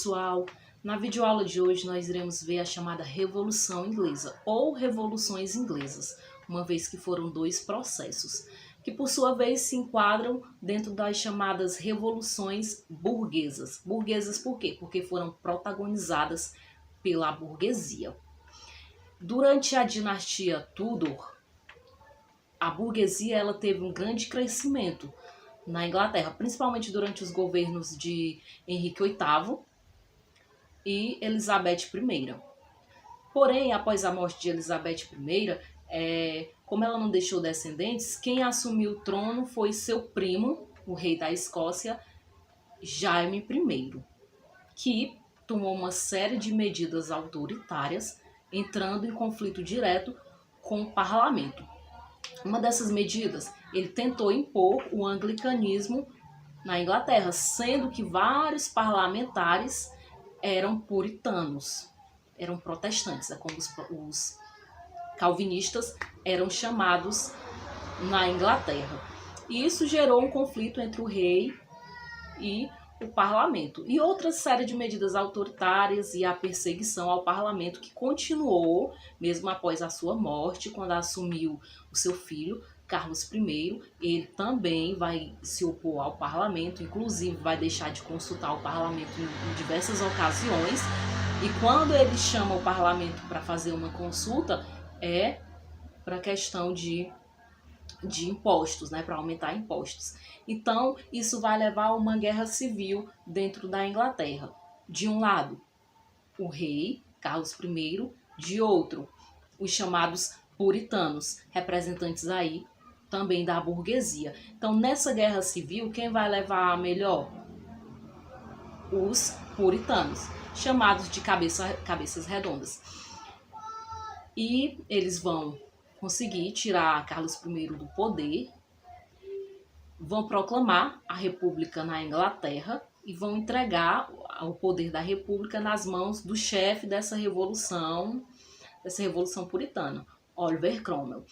pessoal, na videoaula de hoje nós iremos ver a chamada Revolução Inglesa ou Revoluções Inglesas, uma vez que foram dois processos, que por sua vez se enquadram dentro das chamadas Revoluções Burguesas. Burguesas por quê? Porque foram protagonizadas pela burguesia. Durante a dinastia Tudor, a burguesia ela teve um grande crescimento na Inglaterra, principalmente durante os governos de Henrique VIII e Elizabeth I. Porém, após a morte de Elizabeth I, como ela não deixou descendentes, quem assumiu o trono foi seu primo, o rei da Escócia, Jaime I, que tomou uma série de medidas autoritárias, entrando em conflito direto com o parlamento. Uma dessas medidas, ele tentou impor o anglicanismo na Inglaterra, sendo que vários parlamentares eram puritanos, eram protestantes, como os calvinistas eram chamados na Inglaterra. E isso gerou um conflito entre o rei e o parlamento. E outra série de medidas autoritárias e a perseguição ao parlamento que continuou mesmo após a sua morte, quando assumiu o seu filho, Carlos I. Ele também vai se opor ao parlamento, inclusive vai deixar de consultar o parlamento em diversas ocasiões. E quando ele chama o parlamento para fazer uma consulta, é para questão de impostos, né, para aumentar impostos. Então, isso vai levar a uma guerra civil dentro da Inglaterra. De um lado, o rei, Carlos I, de outro, os chamados puritanos, representantes aí também da burguesia. Então, nessa guerra civil, quem vai levar a melhor? Os puritanos, chamados de cabeças redondas. E eles vão conseguir tirar Carlos I do poder, vão proclamar a República na Inglaterra e vão entregar o poder da República nas mãos do chefe dessa revolução puritana, Oliver Cromwell.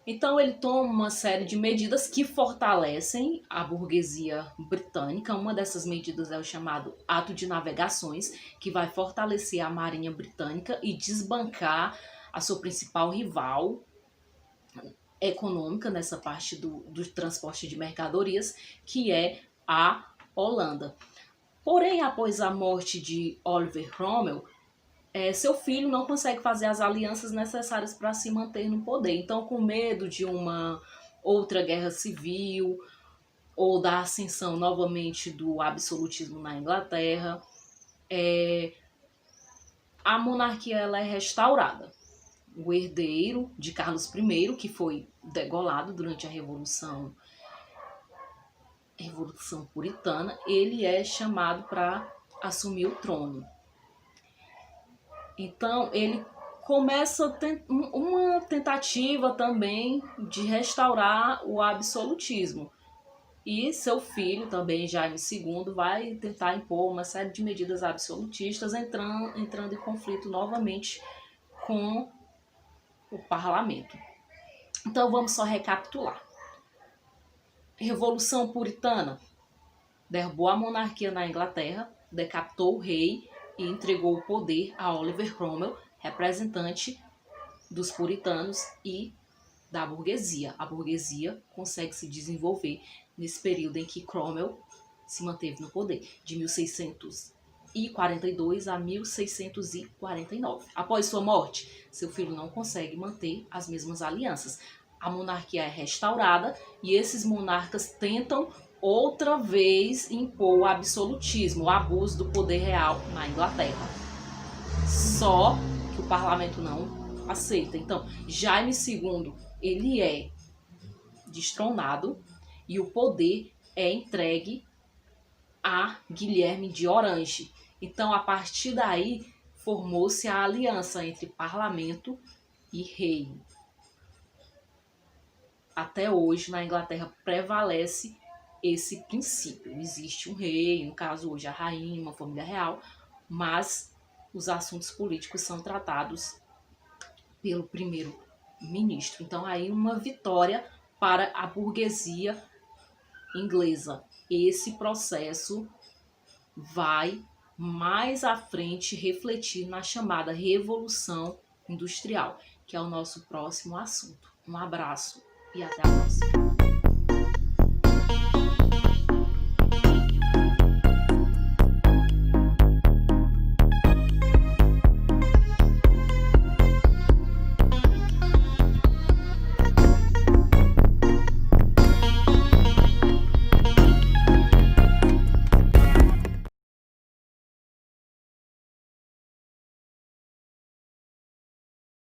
Então ele toma uma série de medidas que fortalecem a burguesia britânica. Uma dessas medidas é o chamado Ato de Navegações, que vai fortalecer a marinha britânica e desbancar a sua principal rival econômica nessa parte do transporte de mercadorias, que é a Holanda. Porém, após a morte de Oliver Cromwell, seu filho não consegue fazer as alianças necessárias para se manter no poder. Então, com medo de uma outra guerra civil ou da ascensão novamente do absolutismo na Inglaterra, a monarquia ela é restaurada. O herdeiro de Carlos I, que foi degolado durante a Revolução Puritana, ele é chamado para assumir o trono. Então, ele começa uma tentativa também de restaurar o absolutismo. E seu filho, também Jaime II, vai tentar impor uma série de medidas absolutistas, entrando em conflito novamente com o parlamento. Então vamos só recapitular. Revolução Puritana derrubou a monarquia na Inglaterra, decapitou o rei e entregou o poder a Oliver Cromwell, representante dos puritanos e da burguesia. A burguesia consegue se desenvolver nesse período em que Cromwell se manteve no poder, de 1642 a 1649. Após sua morte, seu filho não consegue manter as mesmas alianças. A monarquia é restaurada e esses monarcas tentam outra vez impor o absolutismo, o abuso do poder real na Inglaterra. Só que o parlamento não aceita. Então, Jaime II, ele é destronado e o poder é entregue a Guilherme de Orange. Então, a partir daí, formou-se a aliança entre parlamento e rei. Até hoje, na Inglaterra, prevalece esse princípio. Existe um rei, no caso hoje a rainha, uma família real, mas os assuntos políticos são tratados pelo primeiro-ministro. Então, aí uma vitória para a burguesia inglesa. Esse processo vai mais à frente refletir na chamada Revolução Industrial, que é o nosso próximo assunto. Um abraço e até a próxima.